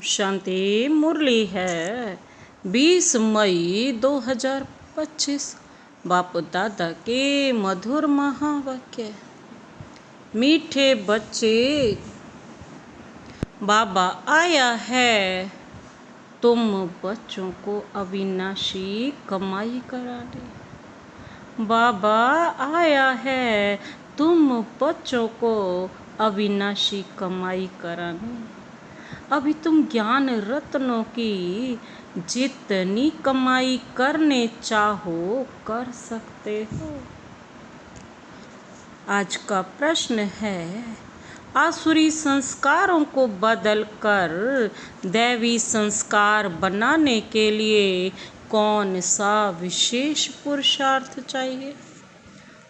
शांति मुरली है 20 मई 2025। बाप दादा के मधुर महावाक्य। मीठे बच्चे, बाबा आया है तुम बच्चों को अविनाशी कमाई कराने। बाबा आया है तुम बच्चों को अविनाशी कमाई कराने। अभी तुम ज्ञान रत्नों की जितनी कमाई करने चाहो कर सकते हो। आज का प्रश्न है, आसुरी संस्कारों को बदलकर दैवी संस्कार बनाने के लिए कौन सा विशेष पुरुषार्थ चाहिए?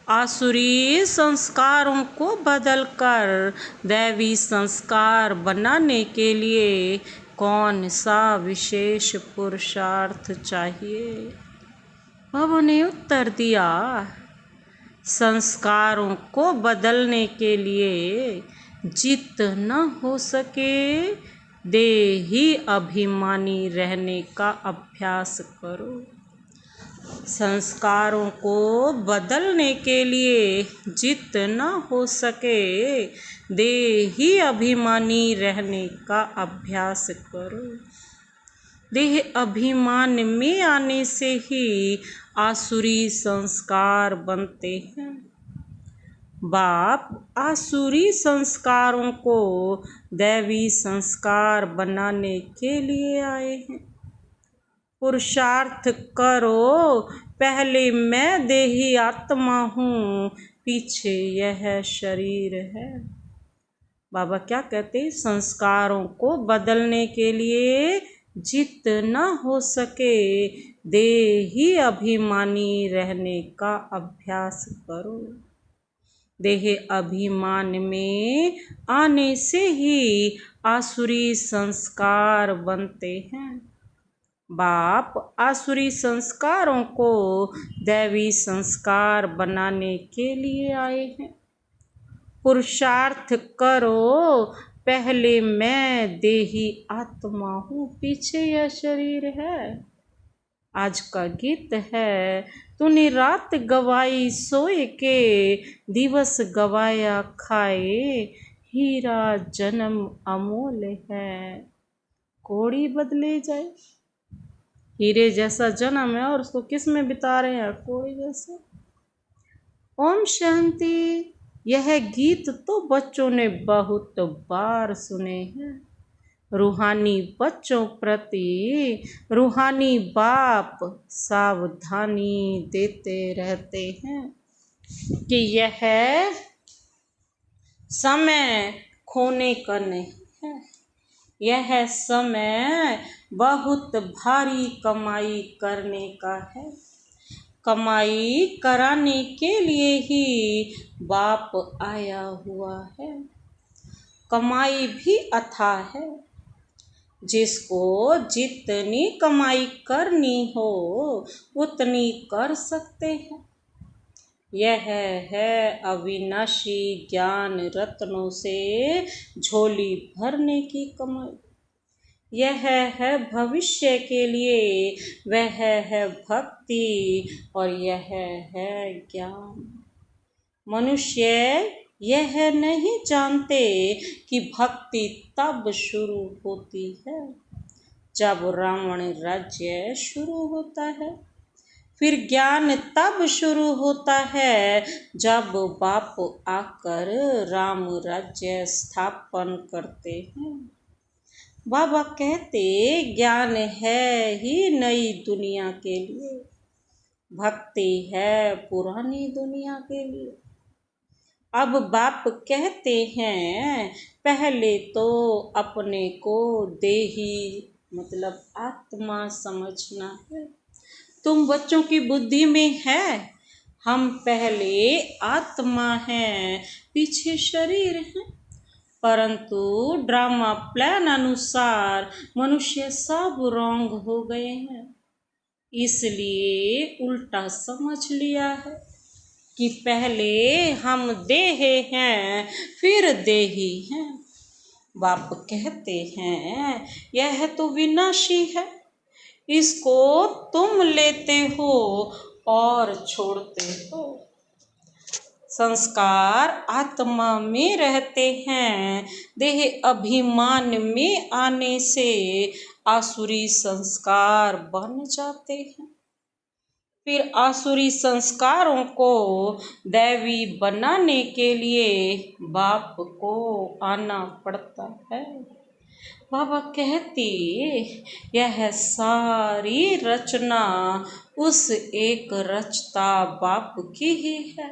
आसुरी संस्कारों को बदलकर दैवी संस्कार बनाने के लिए कौन सा विशेष पुरुषार्थ चाहिए? बाबा ने उत्तर दिया, संस्कारों को बदलने के लिए जितना हो सके देही अभिमानी रहने का अभ्यास करो। संस्कारों को बदलने के लिए जितना हो सके देही अभिमानी रहने का अभ्यास करो। देह अभिमान में आने से ही आसुरी संस्कार बनते हैं। बाप आसुरी संस्कारों को दैवी संस्कार बनाने के लिए आए हैं। पुरुषार्थ करो, पहले मैं देही आत्मा हूँ, पीछे यह शरीर है। बाबा क्या कहते, संस्कारों को बदलने के लिए जितना हो सके देही अभिमानी रहने का अभ्यास करो। देह अभिमान में आने से ही आसुरी संस्कार बनते हैं। बाप आसुरी संस्कारों को दैवी संस्कार बनाने के लिए आए हैं। पुरुषार्थ करो, पहले मैं देही आत्मा हूँ, पीछे यह शरीर है। आज का गीत है, तूने रात गवाई सोए के, दिवस गवाया खाए, हीरा जन्म अमोल है, कोड़ी बदले जाए। हीरे जैसा जन्म है और उसको किस में बिता रहे हैं? कोड़ी जैसा। ओम शांति। यह गीत तो बच्चों ने बहुत बार सुने हैं। रूहानी बच्चों प्रति रूहानी बाप सावधानी देते रहते हैं कि यह समय खोने का नहीं है। यह समय बहुत भारी कमाई करने का है। कमाई कराने के लिए ही बाप आया हुआ है। कमाई भी अथाह है। जिसको जितनी कमाई करनी हो उतनी कर सकते हैं। यह है अविनाशी ज्ञान रत्नों से झोली भरने की कमाई। यह है भविष्य के लिए, वह है भक्ति और यह है ज्ञान। मनुष्य यह नहीं जानते कि भक्ति तब शुरू होती है जब रावण राज्य शुरू होता है। फिर ज्ञान तब शुरू होता है जब बाप आकर राम राज्य स्थापन करते हैं। बाबा कहते, ज्ञान है ही नई दुनिया के लिए, भक्ति है पुरानी दुनिया के लिए। अब बाप कहते हैं, पहले तो अपने को देही मतलब आत्मा समझना है। तुम बच्चों की बुद्धि में है, हम पहले आत्मा हैं, पीछे शरीर है। परंतु ड्रामा प्लान अनुसार मनुष्य सब रॉन्ग हो गए हैं, इसलिए उल्टा समझ लिया है कि पहले हम देह हैं फिर देही हैं। बाप कहते हैं यह तो विनाशी है, इसको तुम लेते हो और छोड़ते हो। संस्कार आत्मा में रहते हैं, देह अभिमान में आने से आसुरी संस्कार बन जाते हैं। फिर आसुरी संस्कारों को दैवी बनाने के लिए बाप को आना पड़ता है। बाबा कहती यह सारी रचना उस एक रचता बाप की ही है।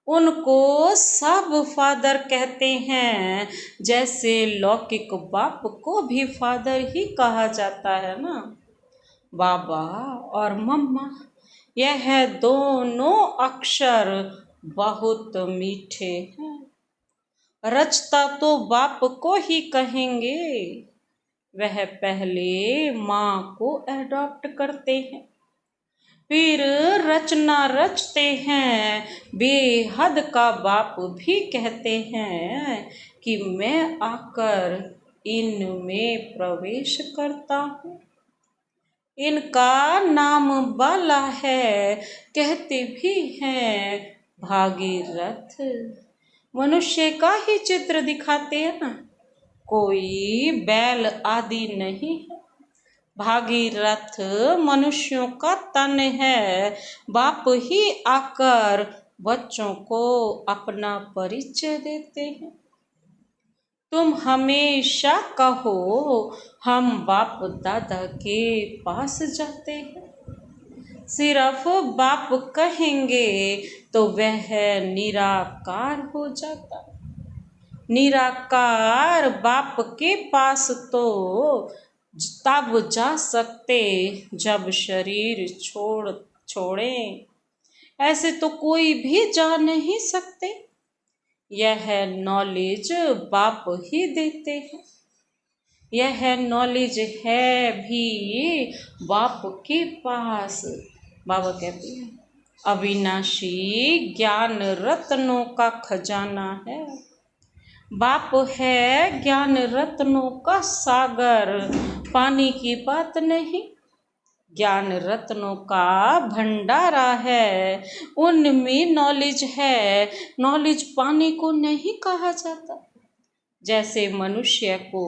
उनको सब फादर कहते हैं, जैसे लौकिक बाप को भी फादर ही कहा जाता है ना। बाबा और मम्मा यह दोनों अक्षर बहुत मीठे हैं। रचता तो बाप को ही कहेंगे, वह पहले माँ को एडॉप्ट करते हैं, फिर रचना रचते हैं। बेहद का बाप भी कहते हैं कि मैं आकर इनमें प्रवेश करता हूँ। इनका नाम बाला है, कहते भी हैं भागीरथ। मनुष्य का ही चित्र दिखाते हैं ना, कोई बैल आदि नहीं है। भागीरथ मनुष्यों का तन है। बाप ही आकर बच्चों को अपना परिचय देते हैं। तुम हमेशा कहो हम बाप दादा के पास जाते हैं। सिर्फ बाप कहेंगे तो वह निराकार हो जाता। निराकार बाप के पास तो तब जा सकते जब शरीर छोड़ें, ऐसे तो कोई भी जा नहीं सकते। यह नॉलेज बाप ही देते हैं। यह नॉलेज है भी बाप के पास। बाबा कहते हैं अविनाशी ज्ञान रत्नों का खजाना है। बाप है ज्ञान रत्नों का सागर, पानी की बात नहीं। ज्ञान रत्नों का भंडारा है, उनमें नॉलेज है। नॉलेज पानी को नहीं कहा जाता। जैसे मनुष्य को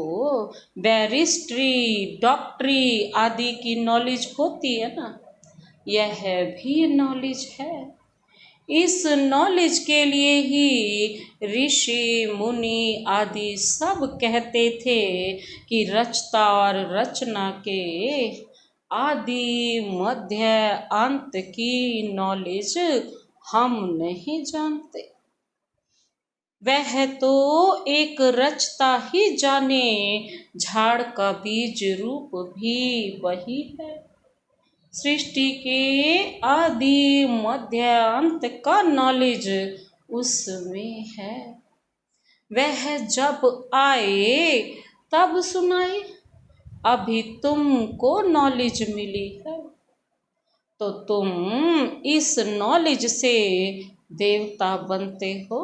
बैरिस्ट्री, डॉक्टरी आदि की नॉलेज होती है ना, यह भी नॉलेज है। इस नॉलेज के लिए ही ऋषि मुनि आदि सब कहते थे कि रचता और रचना के आदि मध्य अंत की नॉलेज हम नहीं जानते। वह तो एक रचता ही जाने, झाड़ का बीज रूप भी वही है। सृष्टि के आदि मध्य अंत का नॉलेज उसमें है। वह जब आए तब सुनाए। अभी तुमको नॉलेज मिली है तो तुम इस नॉलेज से देवता बनते हो।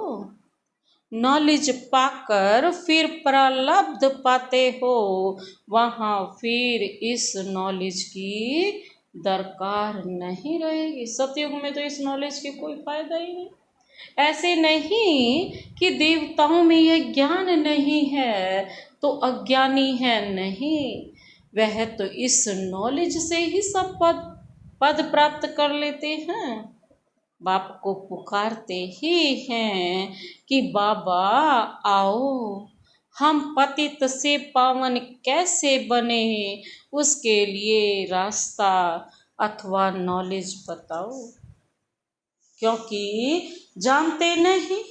नॉलेज पाकर फिर प्रारब्ध पाते हो, वहाँ फिर इस नॉलेज की दरकार नहीं रहेगी। सतयुग में तो इस नॉलेज की कोई फायदा ही नहीं। ऐसे नहीं कि देवताओं में यह ज्ञान नहीं है तो अज्ञानी है, नहीं। वह तो इस नॉलेज से ही सब पद प्राप्त कर लेते हैं। बाप को पुकारते ही हैं कि बाबा आओ, हम पतित से पावन कैसे बने, उसके लिए रास्ता अथवा नॉलेज बताओ। क्योंकि जानते नहीं,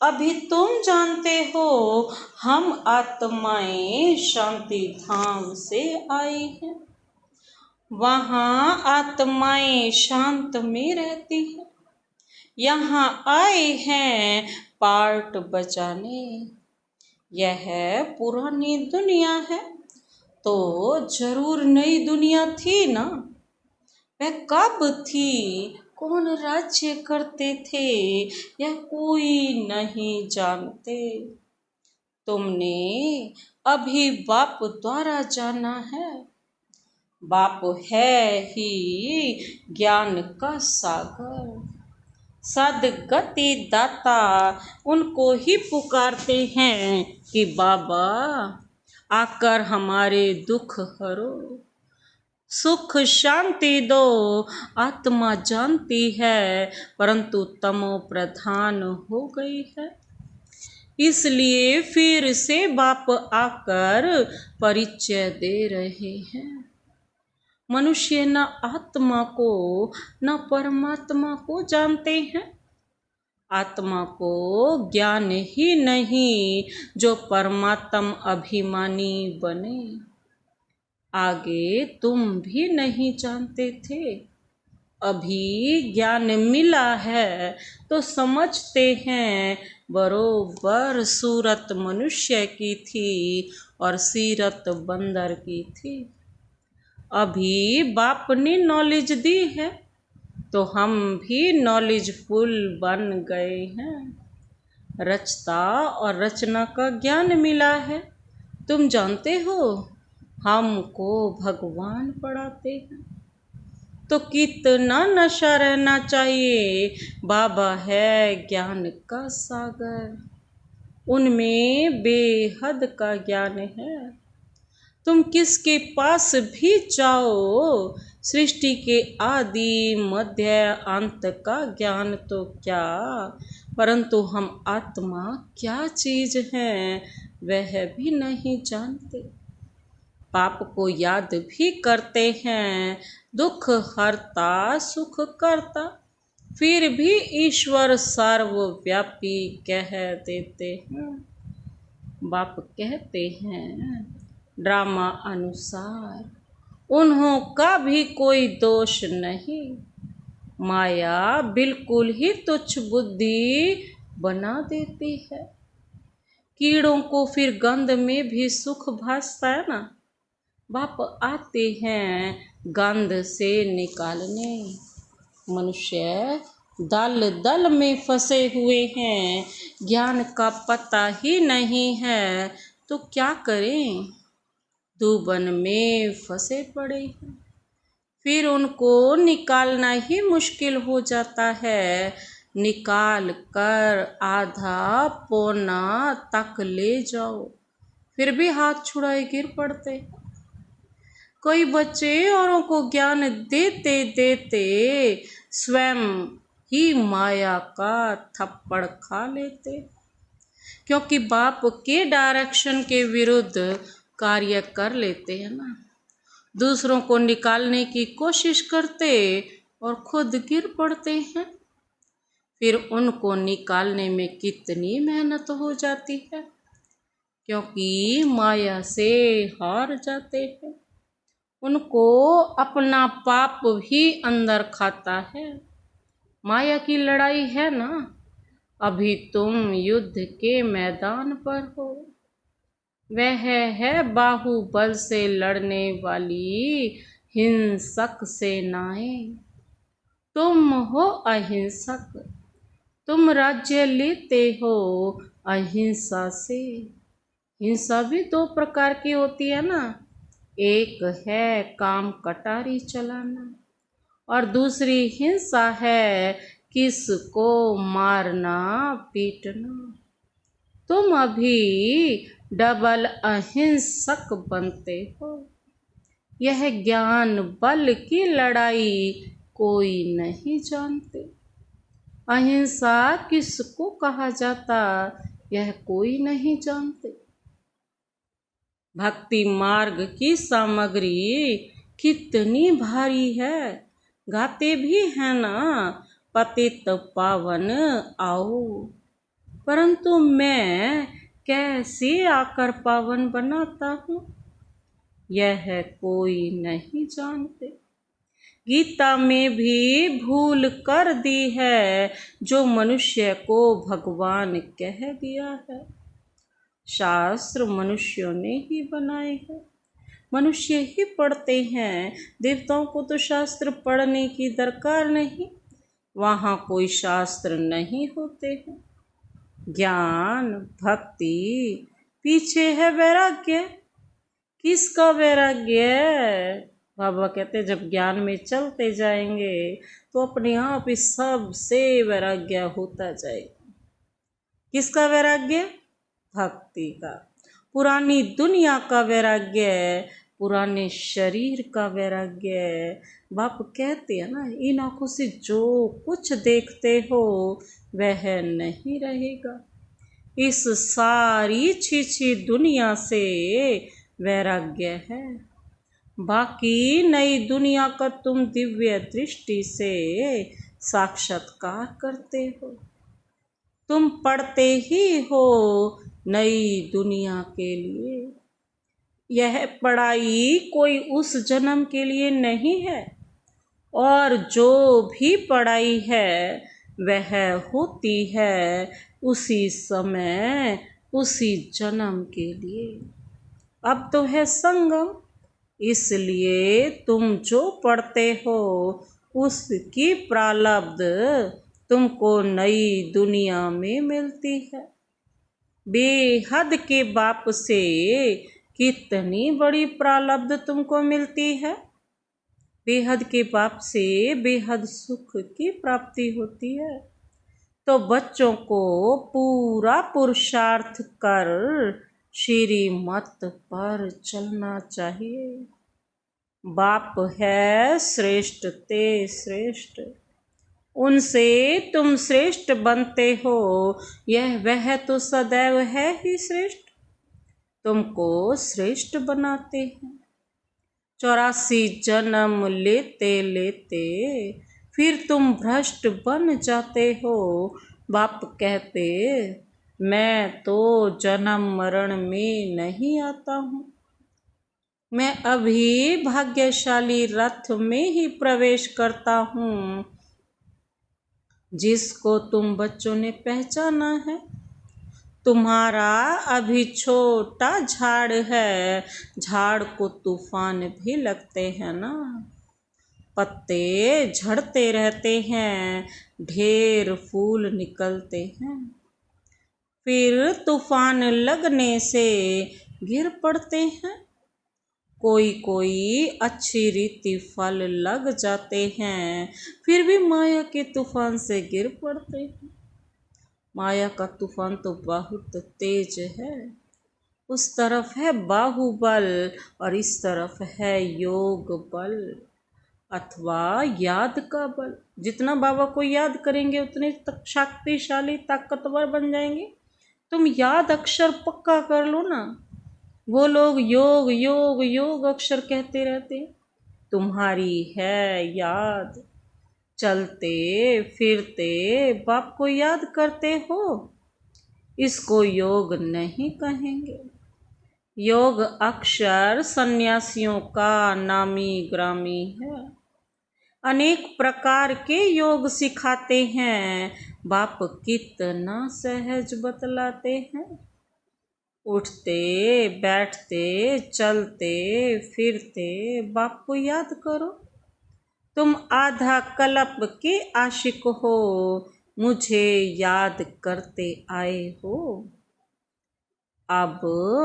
अभी तुम जानते हो हम आत्माएं शांति धाम से आई हैं। वहाँ आत्माएं शांत में रहती हैं। यहाँ आए हैं पार्ट बजाने। यह पुरानी दुनिया है तो जरूर नई दुनिया थी ना। वह कब थी, कौन राज्य करते थे, यह कोई नहीं जानते। तुमने अभी बाप द्वारा जाना है। बाप है ही ज्ञान का सागर, सद्गति दाता उनको ही पुकारते हैं कि बाबा आकर हमारे दुख हरो, सुख शांति दो। आत्मा जानती है परंतु तमो प्रधान हो गई है, इसलिए फिर से बाप आकर परिचय दे रहे हैं। मनुष्य न आत्मा को न परमात्मा को जानते हैं। आत्मा को ज्ञान ही नहीं जो परमात्म अभिमानी बने। आगे तुम भी नहीं जानते थे, अभी ज्ञान मिला है तो समझते हैं बरोबर सूरत मनुष्य की थी और सीरत बंदर की थी। अभी बाप ने नॉलेज दी है तो हम भी नॉलेजफुल बन गए हैं। रचता और रचना का ज्ञान मिला है। तुम जानते हो हमको भगवान पढ़ाते हैं, तो कितना नशा रहना चाहिए। बाबा है ज्ञान का सागर, उनमें बेहद का ज्ञान है। तुम किसके पास भी जाओ, सृष्टि के आदि मध्य अंत का ज्ञान तो क्या, परंतु हम आत्मा क्या चीज हैं वह भी नहीं जानते। पाप को याद भी करते हैं, दुख हरता सुख करता, फिर भी ईश्वर सर्वव्यापी कह देते हैं। बाप कहते हैं ड्रामा अनुसार उन्हों का भी कोई दोष नहीं। माया बिल्कुल ही तुच्छ बुद्धि बना देती है। कीड़ों को फिर गंध में भी सुख भासता है ना। बाप आते हैं गंध से निकालने। मनुष्य दल दल में फंसे हुए हैं, ज्ञान का पता ही नहीं है तो क्या करें। धुबन में फंसे पड़े हैं, फिर उनको निकालना ही मुश्किल हो जाता है। निकाल कर आधा पौना तक ले जाओ, फिर भी हाथ छुड़ाए गिर पड़ते। कोई बच्चे औरों को ज्ञान देते देते स्वयं ही माया का थप्पड़ खा लेते, क्योंकि बाप के डायरेक्शन के विरुद्ध कार्य कर लेते हैं ना। दूसरों को निकालने की कोशिश करते और खुद गिर पड़ते हैं। फिर उनको निकालने में कितनी मेहनत हो जाती है, क्योंकि माया से हार जाते हैं। उनको अपना पाप भी अंदर खाता है। माया की लड़ाई है ना। अभी तुम युद्ध के मैदान पर हो। वह है बाहुबल से लड़ने वाली हिंसक सेनाएं। तुम हो अहिंसक। तुम राज्य लेते हो अहिंसा से। हिंसा भी दो प्रकार की होती है ना। एक है काम कटारी चलाना और दूसरी हिंसा है किसको मारना पीटना। तुम अभी डबल अहिंसक बनते हो। यह ज्ञान बल की लड़ाई कोई नहीं जानते। अहिंसा किसको कहा जाता यह कोई नहीं जानते। भक्ति मार्ग की सामग्री कितनी भारी है। गाते भी हैं ना पतित पावन आओ, परंतु मैं कैसे आकर पावन बनाता हूँ यह कोई नहीं जानते। गीता में भी भूल कर दी है जो मनुष्य को भगवान कह दिया है। शास्त्र मनुष्यों ने ही बनाए हैं, मनुष्य ही पढ़ते हैं। देवताओं को तो शास्त्र पढ़ने की दरकार नहीं, वहाँ कोई शास्त्र नहीं होते हैं। ज्ञान भक्ति पीछे है वैराग्य। किसका वैराग्य? बाबा कहते जब ज्ञान में चलते जाएंगे तो अपने आप ही सबसे वैराग्य होता जाएगा। किसका वैराग्य? भक्ति का। पुरानी दुनिया का वैराग्य, पुराने शरीर का वैराग्य। बाप कहते हैं ना, इन आंखों से जो कुछ देखते हो वह नहीं रहेगा। इस सारी छीछी दुनिया से वैराग्य है। बाकी नई दुनिया का तुम दिव्य दृष्टि से साक्षात्कार करते हो। तुम पढ़ते ही हो नई दुनिया के लिए। यह पढ़ाई कोई उस जन्म के लिए नहीं है, और जो भी पढ़ाई है वह होती है उसी समय उसी जन्म के लिए। अब तो है संगम, इसलिए तुम जो पढ़ते हो उसकी प्रारब्ध तुमको नई दुनिया में मिलती है। बेहद के बाप से कितनी बड़ी प्रारब्ध तुमको मिलती है। बेहद के बाप से बेहद सुख की प्राप्ति होती है। तो बच्चों को पूरा पुरुषार्थ कर श्रीमत पर चलना चाहिए। बाप है श्रेष्ठ ते श्रेष्ठ, उनसे तुम श्रेष्ठ बनते हो। यह वह तो सदैव है ही श्रेष्ठ, तुमको श्रेष्ठ बनाते हैं। 84 जन्म लेते लेते फिर तुम भ्रष्ट बन जाते हो। बाप कहते मैं तो जन्म मरण में नहीं आता हूँ, मैं अभी भाग्यशाली रथ में ही प्रवेश करता हूँ जिसको तुम बच्चों ने पहचाना है। तुम्हारा अभी छोटा झाड़ है, झाड़ को तूफान भी लगते हैं ना, पत्ते झड़ते रहते हैं, ढेर फूल निकलते हैं, फिर तूफान लगने से गिर पड़ते हैं। कोई कोई अच्छी रीति फल लग जाते हैं, फिर भी माया के तूफान से गिर पड़ते हैं। माया का तूफान तो बहुत तेज है। उस तरफ है बाहुबल और इस तरफ है योग बल अथवा याद का बल। जितना बाबा को याद करेंगे उतने तक शक्तिशाली ताकतवर बन जाएंगे। तुम याद अक्षर पक्का कर लो ना। वो लोग योग योग योग अक्षर कहते रहते, तुम्हारी है याद। चलते फिरते बाप को याद करते हो, इसको योग नहीं कहेंगे। योग अक्षर सन्यासियों का नामी ग्रामी है। अनेक प्रकार के योग सिखाते हैं, बाप कितना सहज बतलाते हैं। उठते बैठते चलते फिरते बाप को याद करो। तुम आधा कल्प के आशिक हो, मुझे याद करते आए हो। अब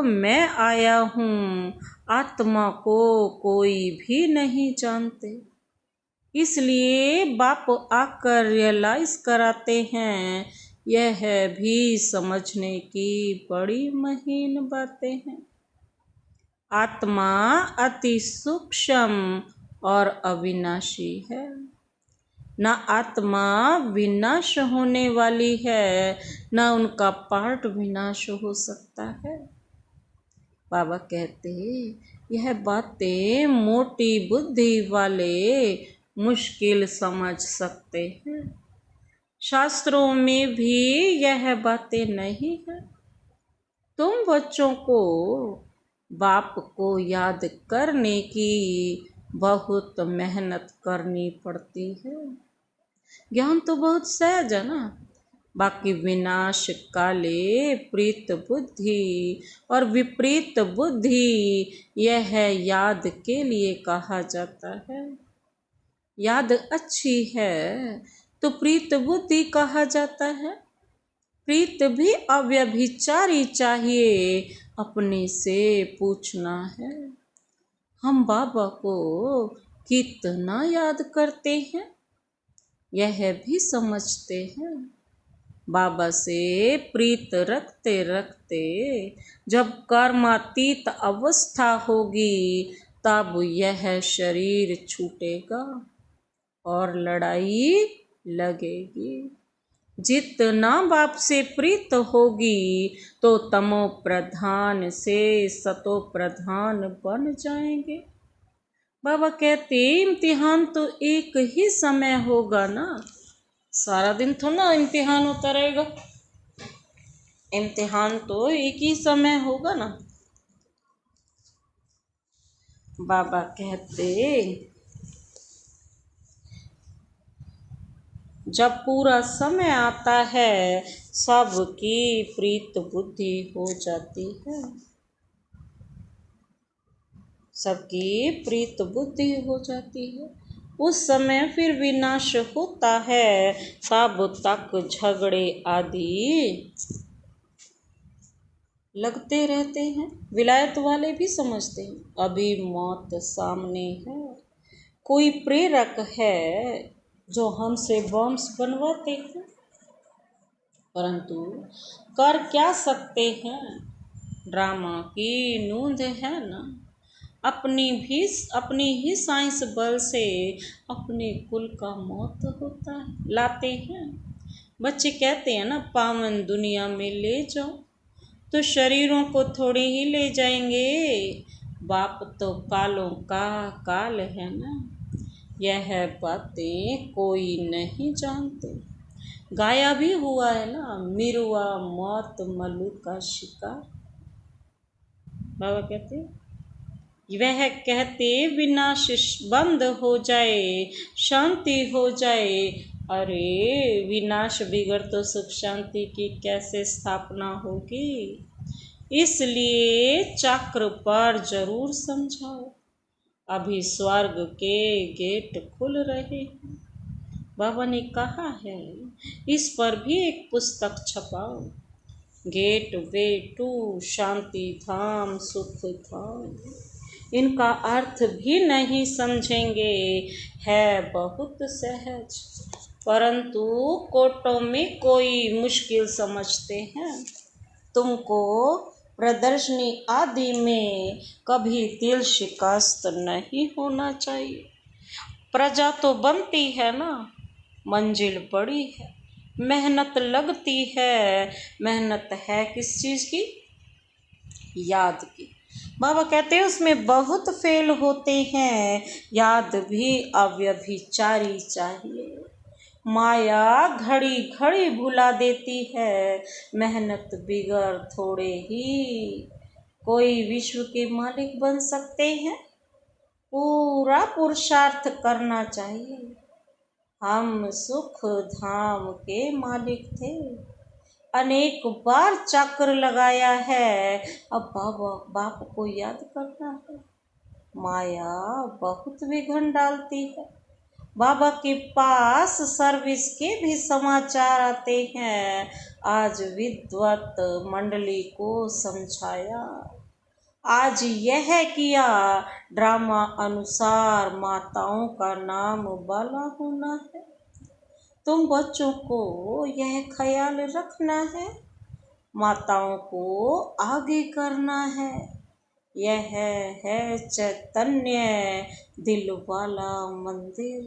मैं आया हूँ, आत्मा को कोई भी नहीं जानते, इसलिए बाप आकर रियलाइज कराते हैं। यह भी समझने की बड़ी महीन बातें हैं। आत्मा अति सूक्ष्म और अविनाशी है। न आत्मा विनाश होने वाली है, न उनका पार्ट विनाश हो सकता है। बाबा कहते यह बातें मोटी बुद्धि वाले मुश्किल समझ सकते हैं। शास्त्रों में भी यह बातें नहीं है। तुम बच्चों को बाप को याद करने की बहुत मेहनत करनी पड़ती है। ज्ञान तो बहुत सहज है ना। बाकी विनाश काले प्रीत बुद्धि और विपरीत बुद्धि, यह याद के लिए कहा जाता है। याद अच्छी है तो प्रीत बुद्धि कहा जाता है। प्रीत भी अव्यभिचारी चाहिए, अपने से पूछना है, हम बाबा को कितना याद करते हैं, यह भी समझते हैं। बाबा से प्रीत रखते रखते जब कर्मातीत अवस्था होगी, तब यह शरीर छूटेगा और लड़ाई लगेगी। जितना बाप से प्रीत होगी, तो तमो प्रधान से सतो प्रधान बन जाएंगे। बाबा कहते इम्तिहान तो एक ही समय होगा ना, सारा दिन थोड़ा इम्तिहान होता रहेगा। इम्तिहान तो एक ही समय होगा ना। बाबा कहते जब पूरा समय आता है, सबकी प्रीत बुद्धि हो जाती है, सबकी प्रीत बुद्धि हो जाती है। उस समय फिर विनाश होता है, तब तक झगड़े आदि लगते रहते हैं। विलायत वाले भी समझते हैं अभी मौत सामने है, कोई प्रेरक है जो हमसे बॉम्ब्स बनवाते हैं, परंतु कर क्या सकते हैं, ड्रामा की नूंद है ना। अपनी ही साइंस बल से अपने कुल का मौत होता है, लाते हैं। बच्चे कहते हैं ना, पावन दुनिया में ले जाओ, तो शरीरों को थोड़े ही ले जाएंगे, बाप तो कालों का काल है ना। यह बातें कोई नहीं जानते। गाया भी हुआ है ना, मिरुआ मौत मलू का शिकार। बाबा कहते वह कहते विनाश बंद हो जाए, शांति हो जाए। अरे विनाश बिगड़ तो सुख शांति की कैसे स्थापना होगी। इसलिए चक्र पर जरूर समझाओ, अभी स्वर्ग के गेट खुल रहे हैं। बाबा ने कहा है इस पर भी एक पुस्तक छपाओ, गेट वे टू शांति धाम सुख धाम। इनका अर्थ भी नहीं समझेंगे, है बहुत सहज, परंतु कोटों में कोई मुश्किल समझते हैं। तुमको प्रदर्शनी आदि में कभी दिल शिकस्त नहीं होना चाहिए। प्रजा तो बनती है ना, मंजिल बड़ी है, मेहनत लगती है। मेहनत है किस चीज़ की, याद की। बाबा कहते हैं उसमें बहुत फेल होते हैं, याद भी अव्यभिचारी चाहिए। माया घड़ी घड़ी भुला देती है, मेहनत बिगड़ थोड़े ही कोई विश्व के मालिक बन सकते हैं। पूरा पुरुषार्थ करना चाहिए। हम सुख धाम के मालिक थे, अनेक बार चक्र लगाया है, अब बाप को याद करना है। माया बहुत विघ्न डालती है। बाबा के पास सर्विस के भी समाचार आते हैं। आज विद्वत मंडली को समझाया, आज यह किया, ड्रामा अनुसार माताओं का नाम बाला होना है। तुम बच्चों को यह ख्याल रखना है, माताओं को आगे करना है। यह है चैतन्य दिल वाला मंदिर।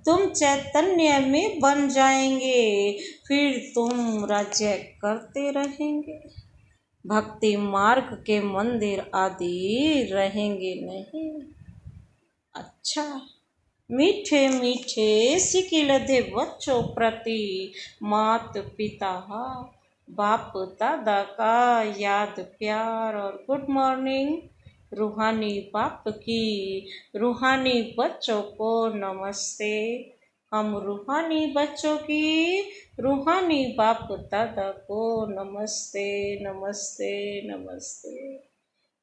तुम चैतन्य में बन जाएंगे, फिर तुम राज्य करते रहेंगे। भक्ति मार्ग के मंदिर आदि रहेंगे नहीं। अच्छा, मीठे मीठे सिकिलधे बच्चों प्रति मात पिता बाप दादा का याद प्यार और गुड मॉर्निंग। रूहानी बाप की रूहानी बच्चों को नमस्ते। हम रूहानी बच्चों की रूहानी बाप दादा को नमस्ते नमस्ते नमस्ते।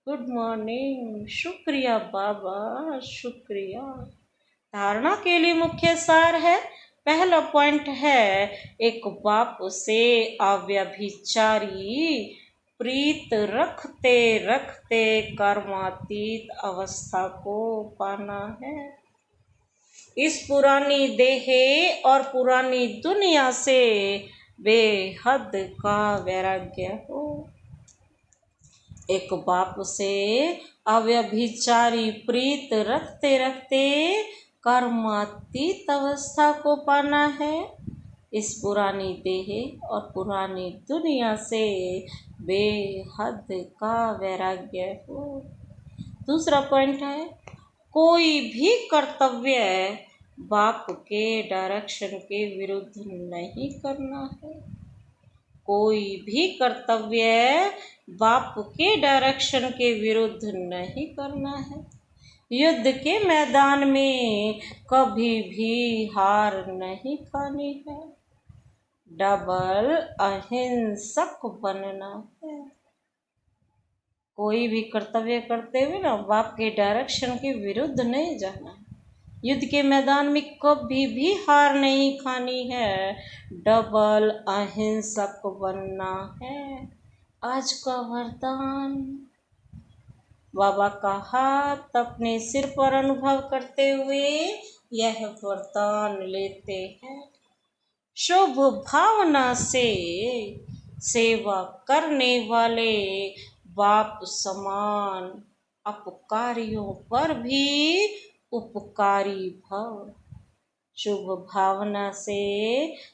Good morning. शुक्रिया बाबा, शुक्रिया। धारणा के लिए मुख्य सार है, पहला पॉइंट है एक बाप से अव्यभिचारी प्रीत रखते रखते कर्मातीत अवस्था को पाना है। इस पुरानी देह और पुरानी दुनिया से बेहद का वैराग्य हो। एक बाप से अव्यभिचारी प्रीत रखते रखते कर्मातीत अवस्था को पाना है। इस पुरानी देह और पुरानी दुनिया से बेहद का वैराग्य हो। दूसरा पॉइंट है, कोई भी कर्तव्य बाप के डायरेक्शन के विरुद्ध नहीं करना है। कोई भी कर्तव्य बाप के डायरेक्शन के विरुद्ध नहीं करना है। युद्ध के मैदान में कभी भी हार नहीं खानी है। डबल अहिंसक बनना है। कोई भी कर्तव्य करते हुए ना बाप के डायरेक्शन के विरुद्ध नहीं जाना है। युद्ध के मैदान में कभी भी हार नहीं खानी है। डबल अहिंसक बनना है। आज का वरदान, बाबा का हाथ अपने सिर पर अनुभव करते हुए यह वरदान लेते हैं। शुभ भावना से सेवा करने वाले बाप समान अपकारियों पर भी उपकारी भव। शुभ भावना से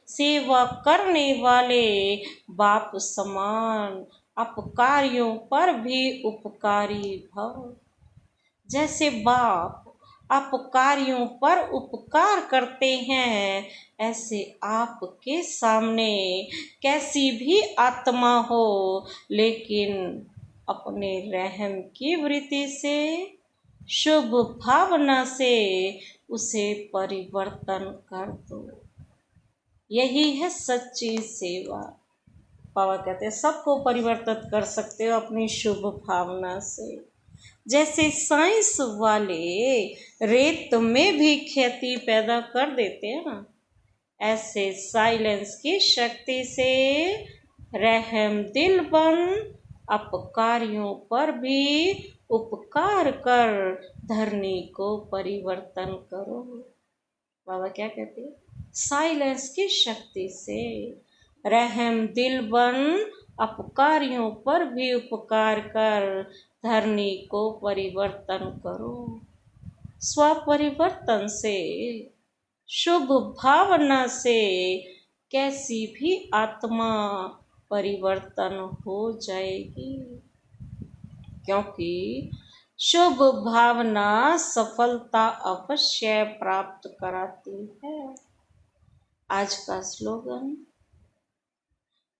सेवा करने वाले बाप समान अपकारियों पर भी उपकारी भव। जैसे बाप अपकारियों पर उपकार करते हैं, ऐसे आपके सामने कैसी भी आत्मा हो, लेकिन अपने रहम की वृत्ति से, शुभ भावना से उसे परिवर्तन कर दो। यही है सच्ची सेवा। बाबा कहते हैं सबको परिवर्तित कर सकते हो अपनी शुभ भावना से। जैसे साइंस वाले रेत में भी खेती पैदा कर देते हैं ना, ऐसे साइलेंस की शक्ति से रहम दिल बन अपकारियों पर भी उपकार कर धरनी को परिवर्तन करो। बाबा क्या कहते हैं? साइलेंस की शक्ति से रहम दिल बन अपकारियों पर भी उपकार कर धरनी को परिवर्तन करो। स्वपरिवर्तन से, शुभ भावना से कैसी भी आत्मा परिवर्तन हो जाएगी, क्योंकि शुभ भावना सफलता अवश्य प्राप्त कराती है। आज का स्लोगन,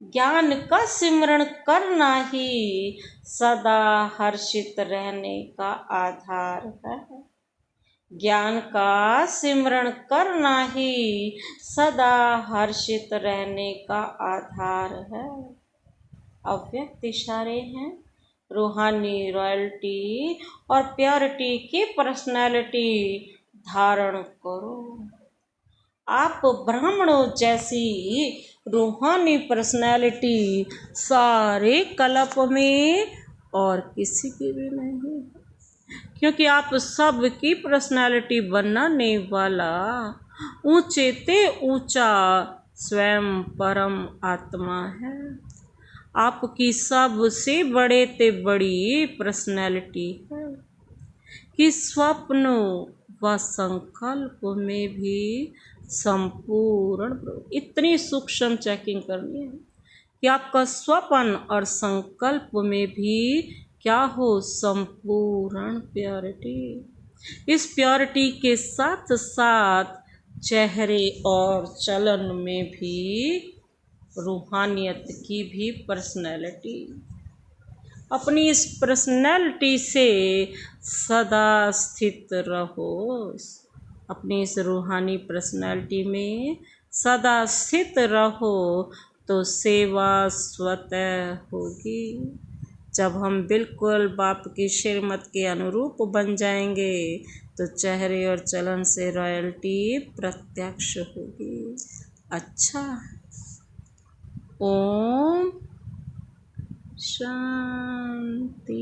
ज्ञान का सिमरण करना ही सदा हर्षित रहने का आधार है। ज्ञान का सिमरण करना ही सदा हर्षित रहने का आधार है। अव्यक्त इशारे हैं। रूहानी रॉयल्टी और प्योरिटी की पर्सनैलिटी धारण करो। आप ब्राह्मणों जैसी रूहानी पर्सनैलिटी सारे कल्प में और किसी की भी नहीं, क्योंकि आप सबकी पर्सनैलिटी बनाने वाला ऊंचे ते ऊंचा स्वयं परम आत्मा है। आपकी सबसे बड़े ते बड़ी पर्सनैलिटी है कि स्वप्नों व संकल्प में भी संपूर्ण, इतनी सूक्ष्म चेकिंग करनी है कि आपका स्वप्न और संकल्प में भी क्या हो, संपूर्ण प्योरिटी। इस प्योरिटी के साथ साथ चेहरे और चलन में भी रूहानियत की भी पर्सनैलिटी। अपनी इस पर्सनैलिटी से सदा स्थित रहो। अपनी इस रूहानी पर्सनैलिटी में सदा स्थित रहो तो सेवा स्वतः होगी। जब हम बिल्कुल बाप की श्रीमत के अनुरूप बन जाएंगे तो चेहरे और चलन से रॉयल्टी प्रत्यक्ष होगी। अच्छा, ओम शांति।